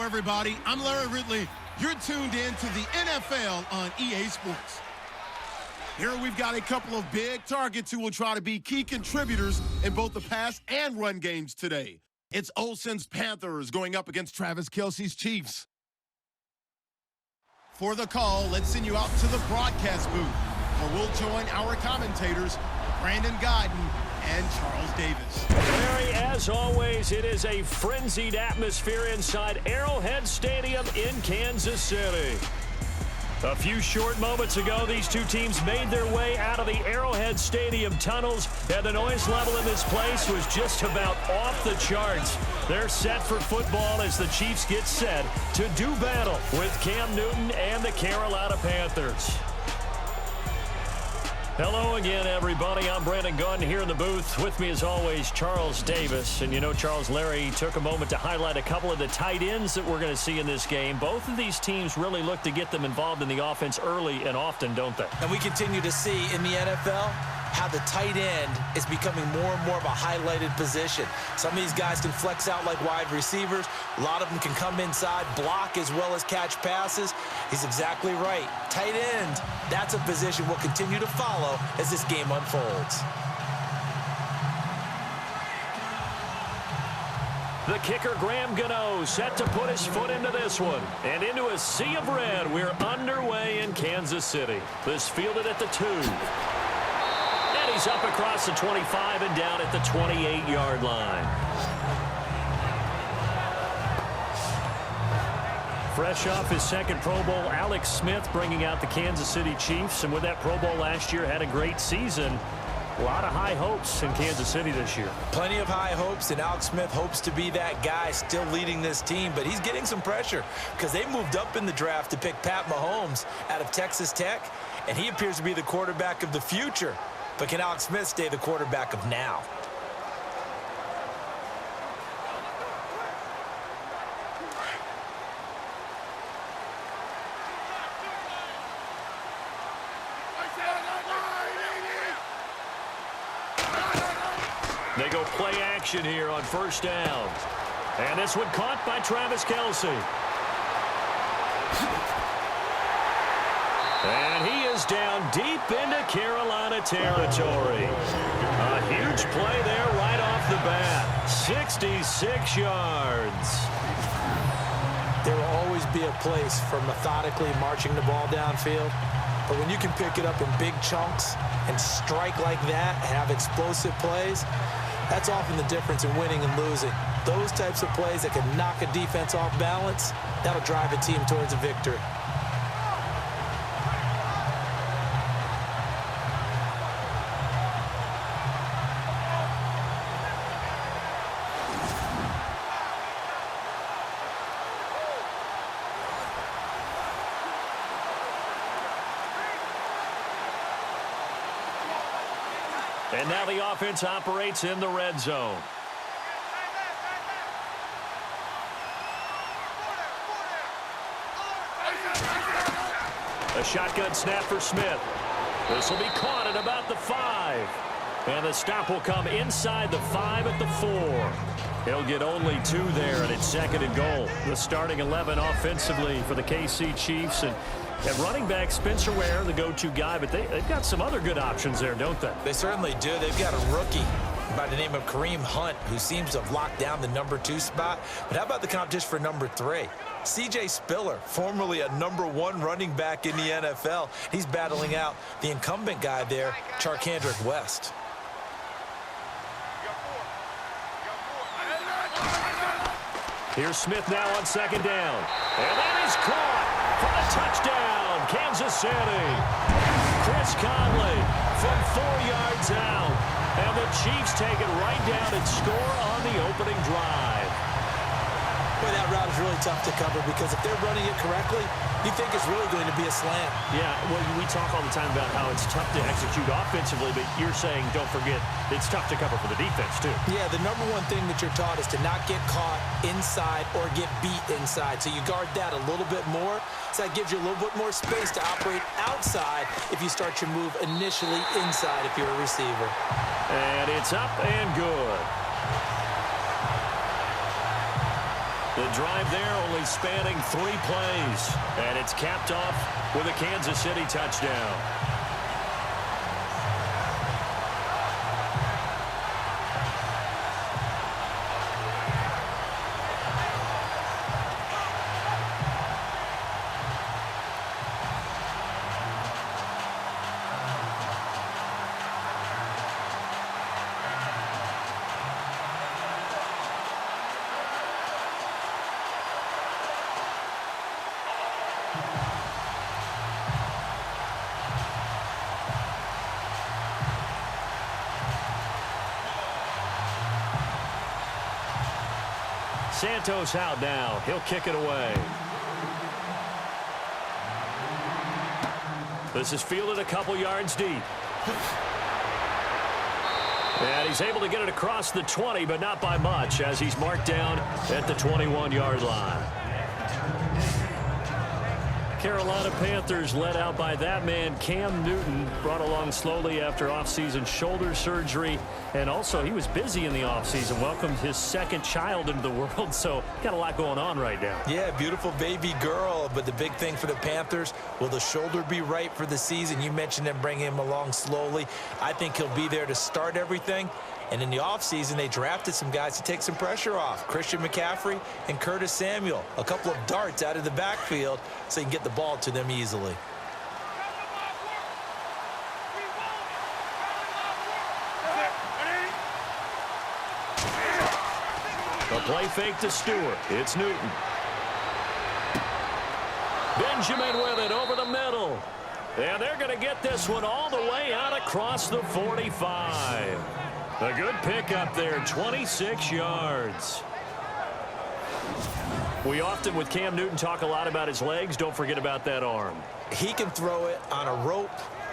everybody. I'm Larry Ridley. You're tuned in to the NFL on EA Sports. Here we've got a couple of big targets who will try to be key contributors in both the pass and run games today. It's Olsen's Panthers going up against Travis Kelce's Chiefs. For the call, let's send you out to the broadcast booth, where we'll join our commentators, Brandon Guyton and Charles Davis. Larry, as always, it is a frenzied atmosphere inside Arrowhead Stadium in Kansas City. A few short moments ago, these two teams made their way out of the Arrowhead Stadium tunnels, and the noise level in this place was just about off the charts. They're set for football as the Chiefs get set to do battle with Cam Newton and the Carolina Panthers. Hello again, everybody. I'm Brandon Guyton here in the booth. With me, as always, Charles Davis. And you know, Charles, Larry took a moment to highlight a couple of the tight ends that we're going to see in this game. Both of these teams really look to get them involved in the offense early and often, don't they? And we continue to see in the NFL how the tight end is becoming more and more of a highlighted position. Some of these guys can flex out like wide receivers. A lot of them can come inside, block as well as catch passes. He's exactly right. Tight end, that's a position we'll continue to follow as this game unfolds. The kicker, Graham Gano, set to put his foot into this one. And into a sea of red, we're underway in Kansas City. This fielded at the 2. He's up across the 25 and down at the 28-yard line. Fresh off his second Pro Bowl, Alex Smith bringing out the Kansas City Chiefs. And with that Pro Bowl last year, had a great season. A lot of high hopes in Kansas City this year. Plenty of high hopes, and Alex Smith hopes to be that guy still leading this team. But he's getting some pressure because they moved up in the draft to pick Pat Mahomes out of Texas Tech. And he appears to be the quarterback of the future. But can Alex Smith stay the quarterback of now? They go play action here on first down. And this one caught by Travis Kelce. And he is down deep into Carolina territory. A huge play there right off the bat. 66 yards. There will always be a place for methodically marching the ball downfield. But when you can pick it up in big chunks and strike like that and have explosive plays, that's often the difference in winning and losing. Those types of plays that can knock a defense off balance, that'll drive a team towards a victory. And now the offense operates in the red zone. A shotgun snap for Smith. This will be caught at about the 5. And the stop will come inside the 5 at the 4. He'll get only 2 there, and it's second and goal. The starting 11 offensively for the KC Chiefs. And at running back, Spencer Ware, the go-to guy, but they've got some other good options there, don't they? They certainly do. They've got a rookie by the name of Kareem Hunt, who seems to have locked down the number 2 spot. But how about the competition for number 3? C.J. Spiller, formerly a number 1 running back in the NFL. He's battling out the incumbent guy there, Charkandrick West. Here's Smith now on second down. And that is caught for the touchdown, Kansas City. Chris Conley from 4 yards out. And the Chiefs take it right down and score on the opening drive. Boy, that route is really tough to cover because if they're running it correctly, you think it's really going to be a slant. Yeah, well, we talk all the time about how it's tough to execute offensively, but you're saying, don't forget, it's tough to cover for the defense, too. Yeah, the number 1 thing that you're taught is to not get caught inside or get beat inside. So you guard that a little bit more. So that gives you a little bit more space to operate outside if you start your move initially inside if you're a receiver. And it's up and good. The drive there only spanning 3 plays. And it's capped off with a Kansas City touchdown. Santos out now. He'll kick it away. This is fielded a couple yards deep. And he's able to get it across the 20, but not by much, as he's marked down at the 21-yard line. Carolina Panthers led out by that man, Cam Newton, brought along slowly after offseason shoulder surgery. And also, he was busy in the offseason, welcomed his second child into the world, so got a lot going on right now. Yeah, beautiful baby girl, but the big thing for the Panthers, will the shoulder be right for the season? You mentioned them bringing him along slowly. I think he'll be there to start everything. And in the offseason, they drafted some guys to take some pressure off. Christian McCaffrey and Curtis Samuel. A couple of darts out of the backfield so you can get the ball to them easily. A play fake to Stewart. It's Newton. Benjamin with it over the middle. And they're going to get this one all the way out across the 45. A good pickup there, 26 yards. We often, with Cam Newton, talk a lot about his legs. Don't forget about that arm. He can throw it on a rope.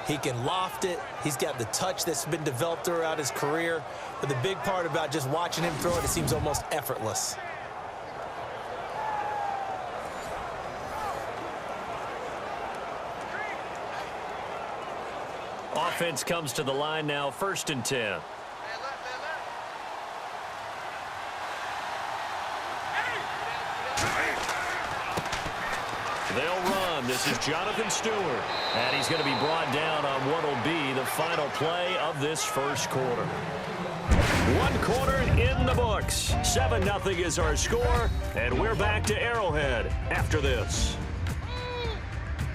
He can loft it. He's got the touch that's been developed throughout his career. But the big part about just watching him throw it, it seems almost effortless. Offense comes to the line now, 1st and 10. They'll run. This is Jonathan Stewart. And he's going to be brought down on what will be the final play of this first quarter. 1 quarter in the books. 7-0 is our score. And we're back to Arrowhead after this.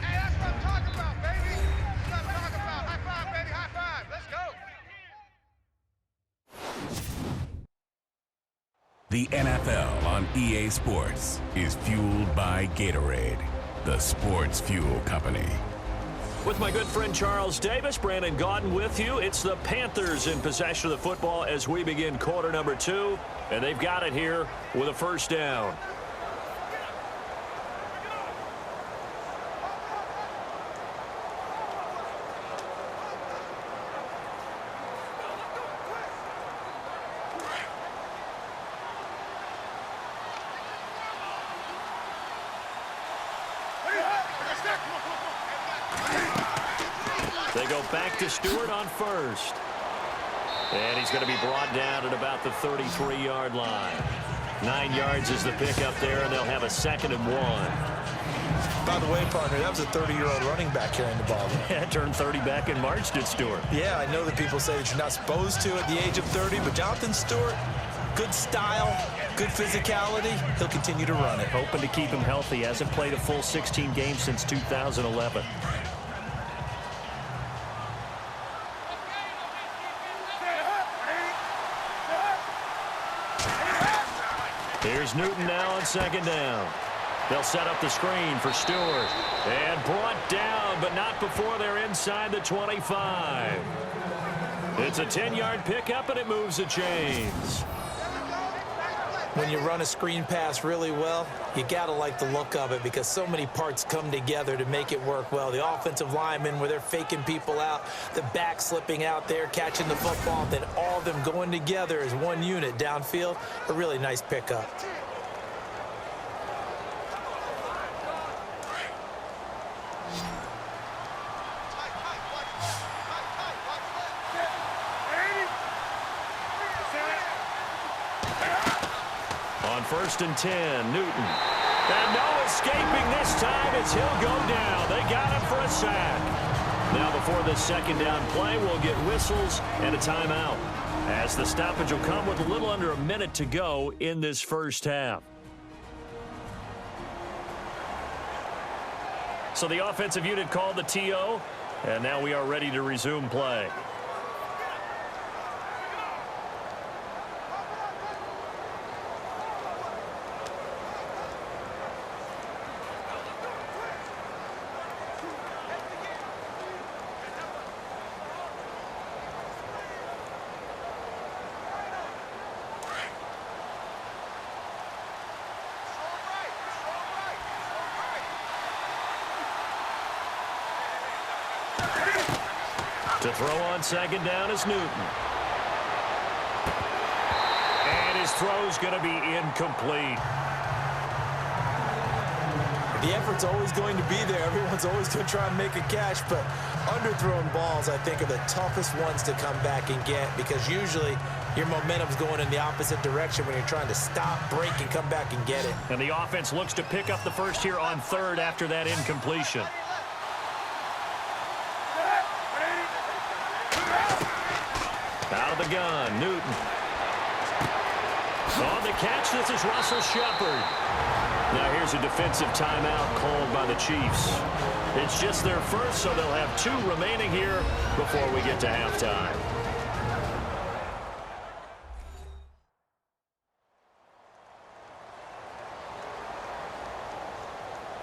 Hey, that's what I'm talking about, baby. That's what I'm talking about. High five, baby. High five. Let's go. The NFL on EA Sports is fueled by Gatorade, the sports fuel company. With my good friend Charles Davis, Brandon Gaudin with you. It's the Panthers in possession of the football as we begin quarter number 2. And they've got it here with a first down. They go back to Stewart on first. And he's going to be brought down at about the 33-yard line. 9 yards is the pickup there, and they'll have a 2nd and 1. By the way, partner, that was a 30-year-old running back carrying the ball. Yeah, turned 30 back in March, did Stewart. Yeah, I know that people say that you're not supposed to at the age of 30, but Jonathan Stewart, good style, good physicality. He'll continue to run it. Hoping to keep him healthy. Hasn't played a full 16 games since 2011. Here's Newton now on 2nd down. They'll set up the screen for Stewart. And brought down, but not before they're inside the 25. It's a 10-yard pickup, and it moves the chains. When you run a screen pass really well, you got to like the look of it because so many parts come together to make it work well. The offensive linemen, where they're faking people out, the back slipping out there, catching the football, then all of them going together as one unit downfield. A really nice pickup. On 1st and 10. Newton. And no escaping this time as he'll go down. They got him for a sack. Now before this second down play, we'll get whistles and a timeout, as the stoppage will come with a little under a minute to go in this first half. So the offensive unit called the TO, and now we are ready to resume play. To throw on second down is Newton. And his throw's going to be incomplete. The effort's always going to be there. Everyone's always going to try and make a catch, but underthrown balls, I think, are the toughest ones to come back and get, because usually your momentum's going in the opposite direction when you're trying to stop, break, and come back and get it. And the offense looks to pick up the first here on third after that incompletion. Out of the gun, Newton. On the catch, this is Russell Shepard. Now here's a defensive timeout called by the Chiefs. It's just their first, so they'll have 2 remaining here before we get to halftime.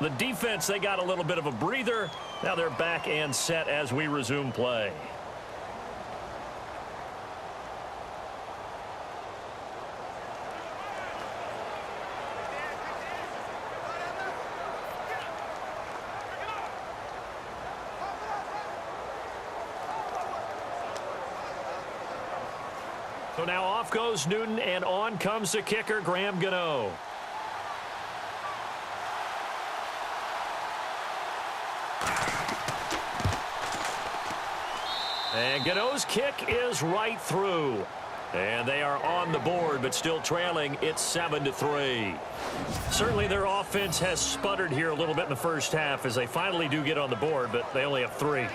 The defense, they got a little bit of a breather. Now they're back and set as we resume play. So now off goes Newton, and on comes the kicker, Graham Gano. And Gano's kick is right through. And they are on the board, but still trailing. It's 7-3. Certainly their offense has sputtered here a little bit in the first half as they finally do get on the board, but they only have 3.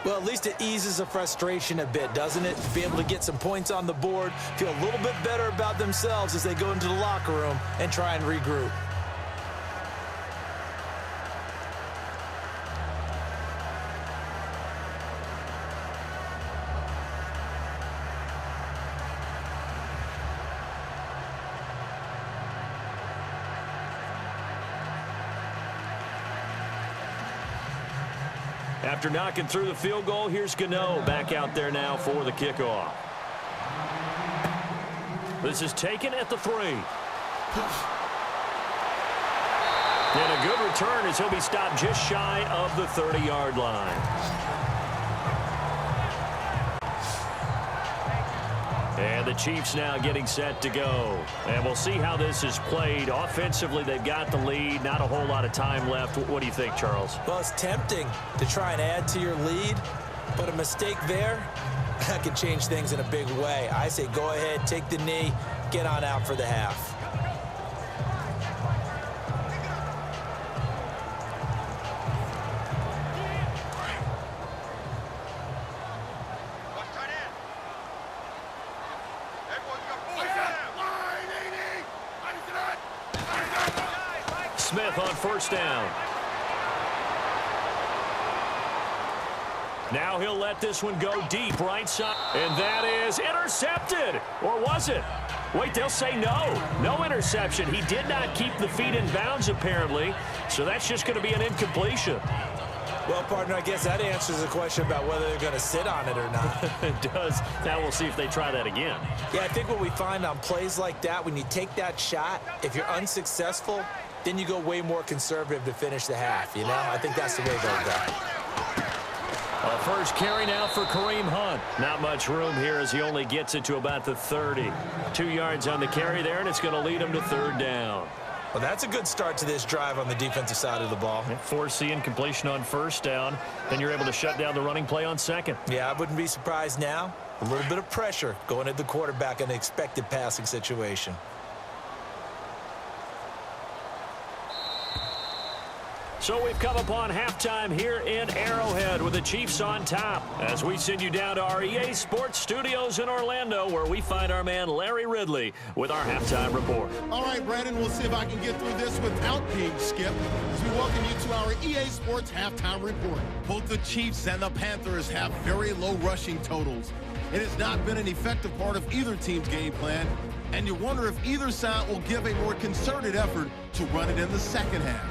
Well, at least it eases the frustration a bit, doesn't it? Be able to get some points on the board, feel a little bit better about themselves as they go into the locker room and try and regroup. After knocking through the field goal, here's Gano back out there now for the kickoff. This is taken at the 3. And a good return as he'll be stopped just shy of the 30-yard line. And the Chiefs now getting set to go. And we'll see how this is played. Offensively, they've got the lead. Not a whole lot of time left. What do you think, Charles? Well, it's tempting to try and add to your lead, but a mistake there, that could change things in a big way. I say go ahead, take the knee, get on out for the half. Smith on first down. Now he'll let this one go deep right side. And that is intercepted. Or was it? Wait, they'll say no. No interception. He did not keep the feet in bounds, apparently. So that's just going to be an incompletion. Well, partner, I guess that answers the question about whether they're going to sit on it or not. It does. Now we'll see if they try that again. Yeah, I think what we find on plays like that, when you take that shot, if you're unsuccessful, then you go way more conservative to finish the half, you know? I think that's the way they'll go. A first carry now for Kareem Hunt. Not much room here as he only gets it to about the 30. 2 yards on the carry there, and it's going to lead him to third down. Well, that's a good start to this drive on the defensive side of the ball. Force the incompletion on first down. Then you're able to shut down the running play on second. Yeah, I wouldn't be surprised now. A little bit of pressure going at the quarterback in an expected passing situation. So we've come upon halftime here in Arrowhead with the Chiefs on top as we send you down to our EA Sports Studios in Orlando where we find our man Larry Ridley with our halftime report. All right, Brandon, we'll see if I can get through this without being skipped as we welcome you to our EA Sports halftime report. Both the Chiefs and the Panthers have very low rushing totals. It has not been an effective part of either team's game plan, and you wonder if either side will give a more concerted effort to run it in the second half.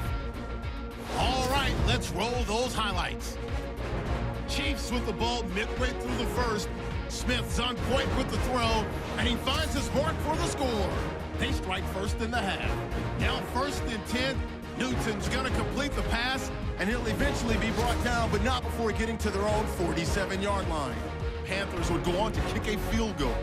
All right, let's roll those highlights. Chiefs with the ball midway through the first. Smith's on point with the throw, and he finds his mark for the score. They strike first in the half. Now 1st and 10. Newton's going to complete the pass, and he'll eventually be brought down, but not before getting to their own 47-yard line. Panthers would go on to kick a field goal.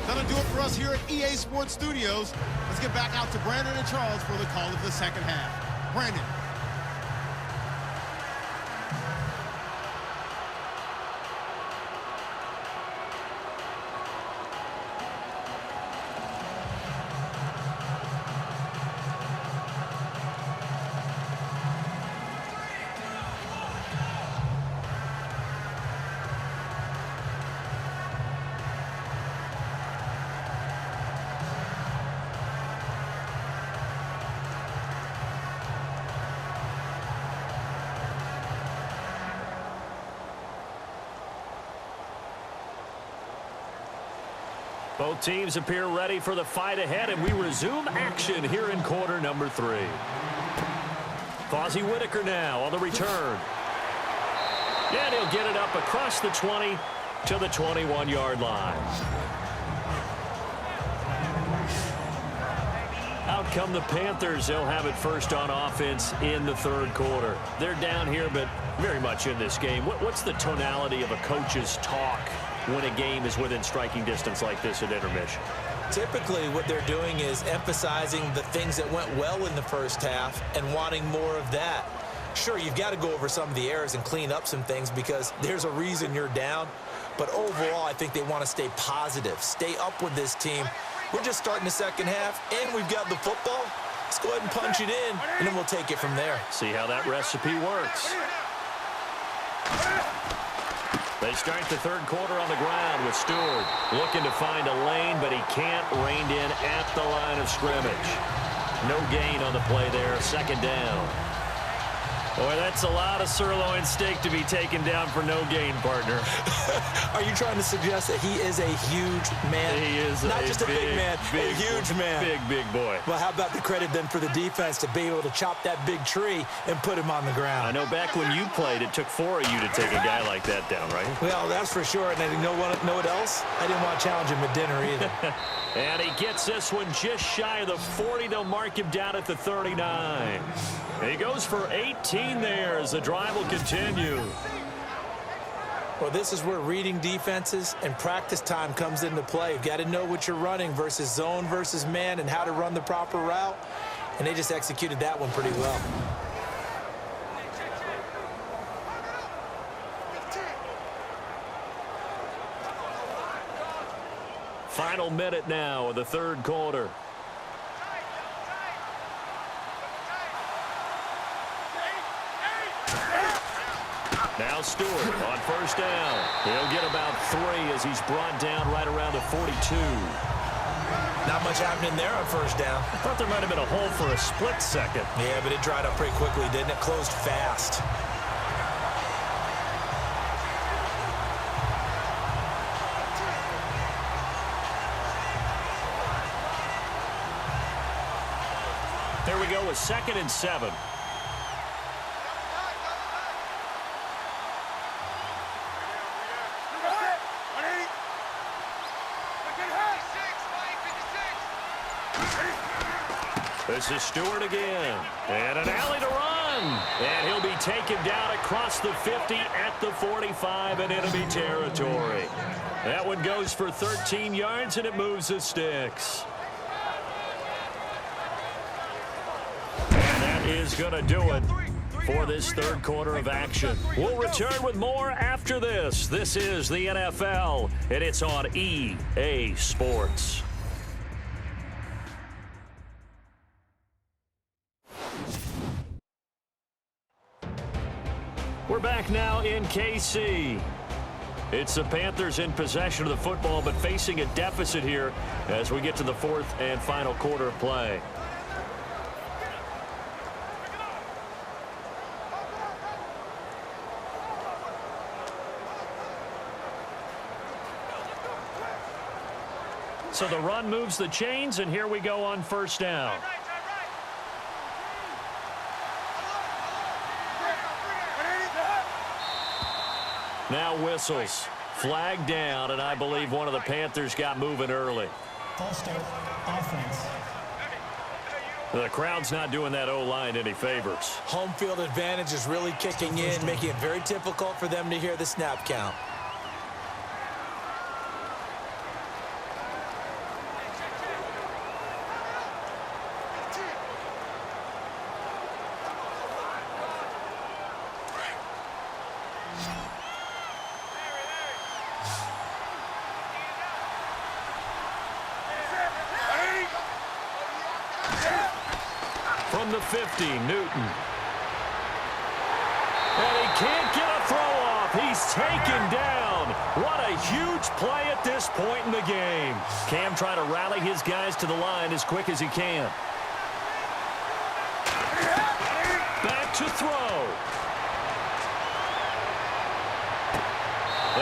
That'll do it for us here at EA Sports Studios. Let's get back out to Brandon and Charles for the call of the second half. Brandon. Both teams appear ready for the fight ahead, and we resume action here in quarter number 3. Fozzie Whitaker now on the return. And he'll get it up across the 20 to the 21-yard line. Out come the Panthers. They'll have it first on offense in the third quarter. They're down here, but very much in this game. What's the tonality of a coach's talk when a game is within striking distance like this at intermission? Typically, what they're doing is emphasizing the things that went well in the first half and wanting more of that. Sure, you've got to go over some of the errors and clean up some things because there's a reason you're down. But overall, I think they want to stay positive, stay up with this team. We're just starting the second half, and we've got the football. Let's go ahead and punch it in, and then we'll take it from there. See how that recipe works. They start the third quarter on the ground with Stewart looking to find a lane, but he can't. Reined in at the line of scrimmage. No gain on the play there. Second down. Boy, that's a lot of sirloin steak to be taken down for no gain, partner. Are you trying to suggest that he is a huge man? He is not just a big man, a huge man. Big boy. Well, how about the credit then for the defense to be able to chop that big tree and put him on the ground? I know back when you played, it took 4 of you to take a guy like that down, right? Well, that's for sure. And you know what else? I didn't want to challenge him at dinner either. And he gets this one just shy of the 40. They'll mark him down at the 39. He goes for 18 there as the drive will continue. Well, this is where reading defenses and practice time comes into play. You've got to know what you're running versus zone versus man and how to run the proper route. And they just executed that one pretty well. Final minute now of the third quarter. Now Stewart on first down. He'll get about 3 as he's brought down right around the 42. Not much happening there on first down. I thought there might have been a hole for a split second. Yeah, but it dried up pretty quickly, didn't it? Closed fast. There we go with 2nd and 7. This is Stewart again. And an alley to run. And he'll be taken down across the 50 at the 45 in enemy territory. That one goes for 13 yards, and it moves the sticks. And that is going to do it for this third quarter of action. We'll return with more after this. This is the NFL, and it's on EA Sports. We're back now in KC. It's the Panthers in possession of the football, but facing a deficit here as we get to the fourth and final quarter of play. So the run moves the chains, and here we go on first down. Now whistles. Flag down, and I believe one of the Panthers got moving early. False start, offense. The crowd's not doing that O-line any favors. Home field advantage is really kicking in, making it very difficult for them to hear the snap count. From the 50, Newton. And he can't get a throw off. He's taken down. What a huge play at this point in the game. Cam trying to rally his guys to the line as quick as he can. Back to throw.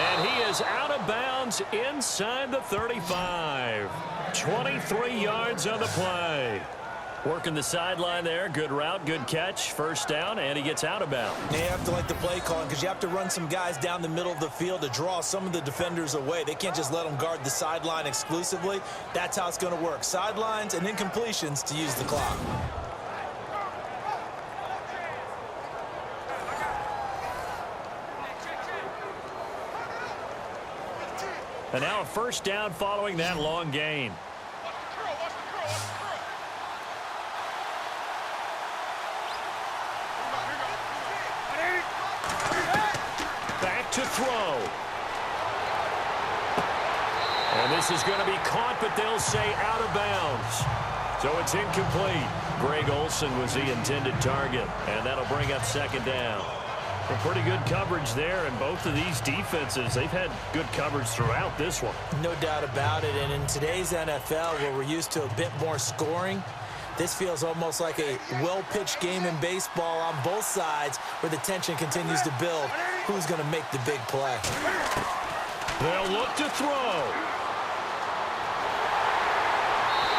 And he is out of bounds inside the 35. 23 yards on the play. Working the sideline there. Good route, good catch. First down, and he gets out of bounds. You have to like the play calling because you have to run some guys down the middle of the field to draw some of the defenders away. They can't just let them guard the sideline exclusively. That's how it's going to work. Sidelines and incompletions to use the clock. And now a first down following that long gain. To throw. And this is going to be caught, but they'll say out of bounds. So it's incomplete. Greg Olsen was the intended target, and that'll bring up second down. A pretty good coverage there, and both of these defenses, they've had good coverage throughout this one. No doubt about it, and in today's NFL, where we're used to a bit more scoring, this feels almost like a well-pitched game in baseball on both sides where the tension continues to build. Who's going to make the big play? They'll look to throw.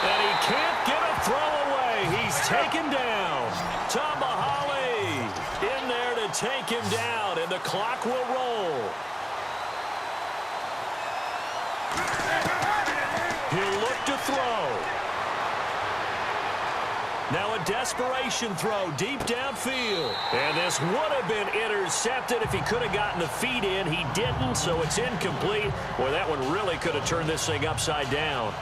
And he can't get a throw away. He's taken down. Tom Brady in there to take him down, and the clock will roll. He'll look to throw. Now a desperation throw deep downfield. And this would have been intercepted if he could have gotten the feet in. He didn't, so it's incomplete. Boy, that one really could have turned this thing upside down.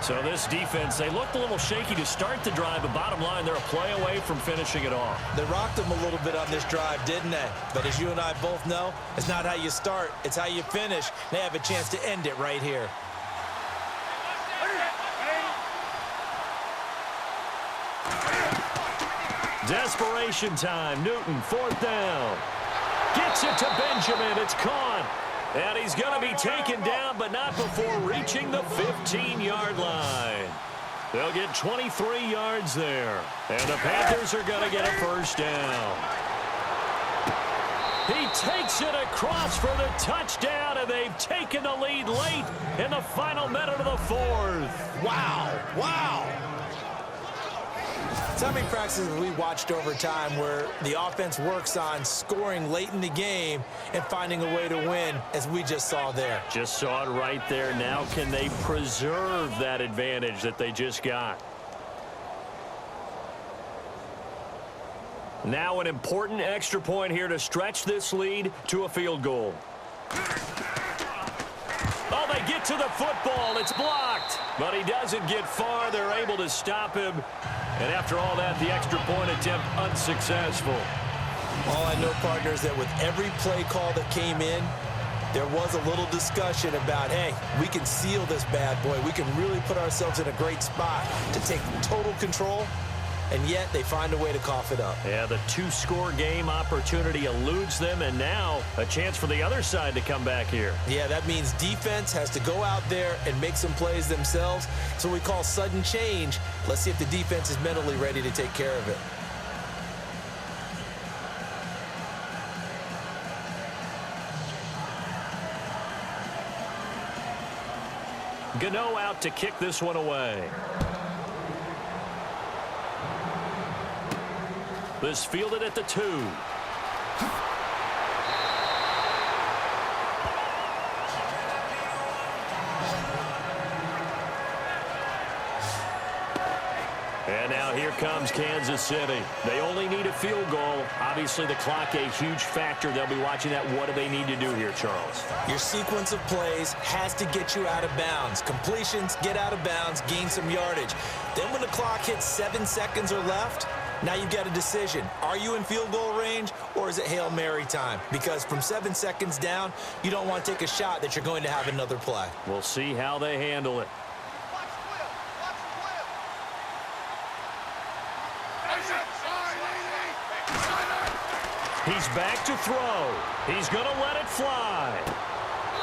So this defense, they looked a little shaky to start the drive, but bottom line, they're a play away from finishing it off. They rocked them a little bit on this drive, didn't they? But as you and I both know, it's not how you start, it's how you finish. They have a chance to end it right here. Desperation time. Newton, fourth down. Gets it to Benjamin. It's caught. And he's going to be taken down, but not before reaching the 15-yard line. They'll get 23 yards there. And the Panthers are going to get a first down. He takes it across for the touchdown, and they've taken the lead late in the final minute of the fourth. Wow. Wow. So how many practices have we watched over time where the offense works on scoring late in the game and finding a way to win, as we just saw there? Just saw it right there. Now can they preserve that advantage that they just got? Now an important extra point here to stretch this lead to a field goal. Oh, they get to the football. It's blocked. But he doesn't get far. They're able to stop him. And after all that, the extra point attempt unsuccessful. All I know, partner, is that with every play call that came in, there was a little discussion about, hey, we can seal this bad boy. We can really put ourselves in a great spot to take total control, and yet they find a way to cough it up. Yeah, the two-score game opportunity eludes them, and now a chance for the other side to come back here. Yeah, that means defense has to go out there and make some plays themselves. So we call sudden change. Let's see if the defense is mentally ready to take care of it. Gano out to kick this one away. This fielded at the 2. And now here comes Kansas City. They only need a field goal. Obviously, the clock a huge factor. They'll be watching that. What do they need to do here, Charles? Your sequence of plays has to get you out of bounds. Completions, get out of bounds, gain some yardage. Then when the clock hits 7 seconds or left, now you've got a decision. Are you in field goal range, or is it Hail Mary time? Because from 7 seconds down, you don't want to take a shot that you're going to have another play. We'll see how they handle it. He's back to throw. He's going to let it fly.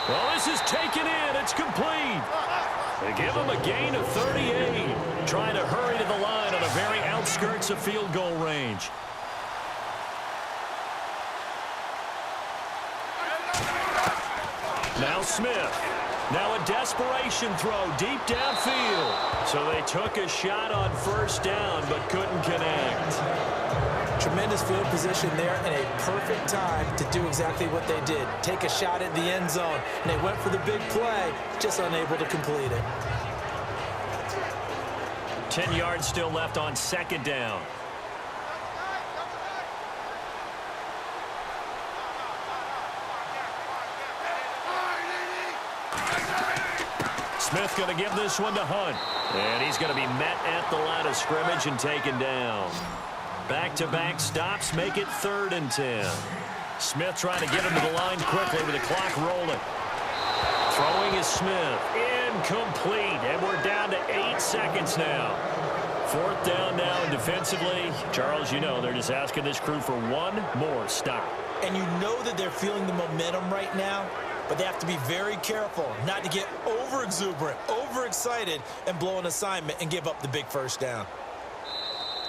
Well, this is taken in. It's complete. They give him a gain of 38. Trying to hurry to the line on the very outskirts of field goal range. Now Smith. Now a desperation throw deep downfield. So they took a shot on first down but couldn't connect. Tremendous field position there and a perfect time to do exactly what they did. Take a shot at the end zone. And they went for the big play, just unable to complete it. 10 yards still left on second down. Smith going to give this one to Hunt. And he's going to be met at the line of scrimmage and taken down. Back-to-back stops make it 3rd and 10. Smith trying to get him to the line quickly with the clock rolling. Throwing is Smith. Incomplete. And we're down to 8 seconds now. 4th down now, and defensively, Charles, you know, they're just asking this crew for one more stop. And you know that they're feeling the momentum right now, but they have to be very careful not to get over-exuberant, over-excited, and blow an assignment and give up the big first down.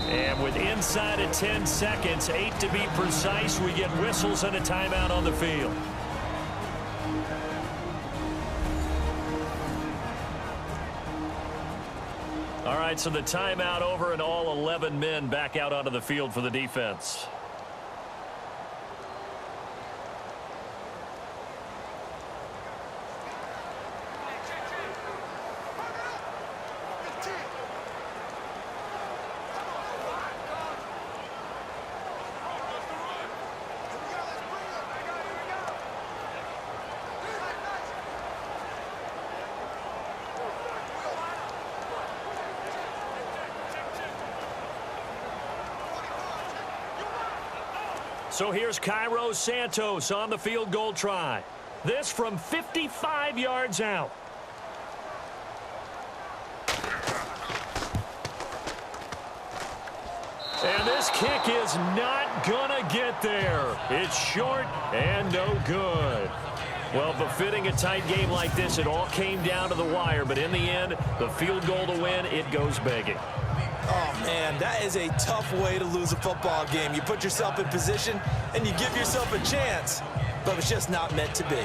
And with inside of 10 seconds, 8 to be precise, we get whistles and a timeout on the field. All right, so the timeout over and all 11 men back out onto the field for the defense. So here's Cairo Santos on the field goal try. This from 55 yards out. And this kick is not gonna get there. It's short and no good. Well, befitting a tight game like this, it all came down to the wire, but in the end, the field goal to win, it goes begging. Oh, man, that is a tough way to lose a football game. You put yourself in position, and you give yourself a chance, but it's just not meant to be.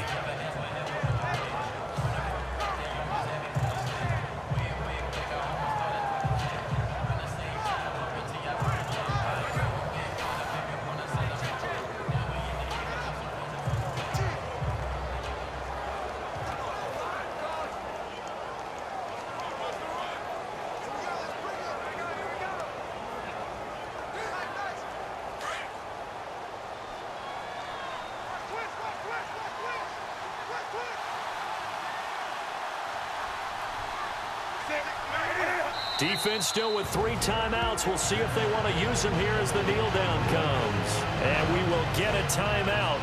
Defense still with 3 timeouts. We'll see if they want to use them here as the kneel down comes. And we will get a timeout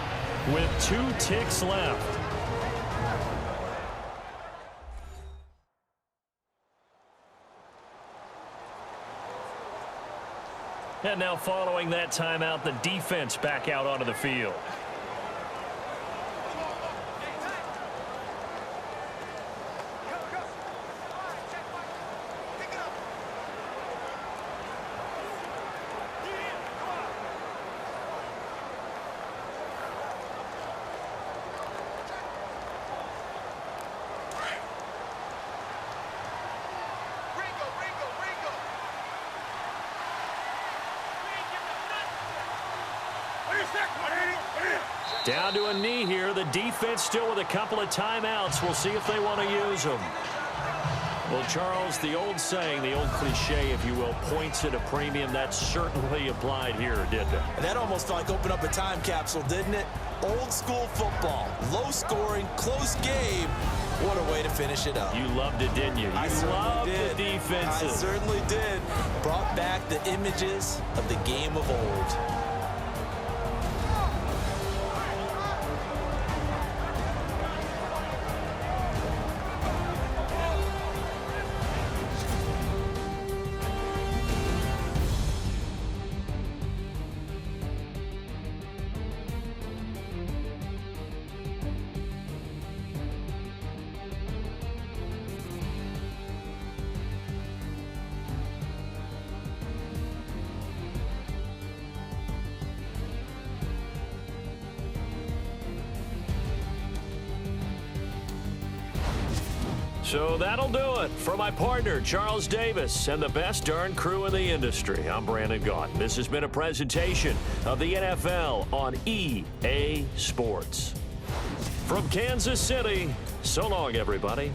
with 2 ticks left. And now following that timeout, the defense back out onto the field. Down to a knee here. The defense still with a couple of timeouts. We'll see if they want to use them. Well, Charles, the old saying, the old cliche, if you will, points at a premium, that certainly applied here, didn't it? And that almost felt like opened up a time capsule, didn't it? Old school football, low scoring, close game. What a way to finish it up. You loved it, didn't you? I You loved did. the defenses. I certainly did. Brought back the images of the game of old. So that'll do it for my partner, Charles Davis, and the best darn crew in the industry. I'm Brandon Gaughan. This has been a presentation of the NFL on EA Sports. From Kansas City, so long, everybody.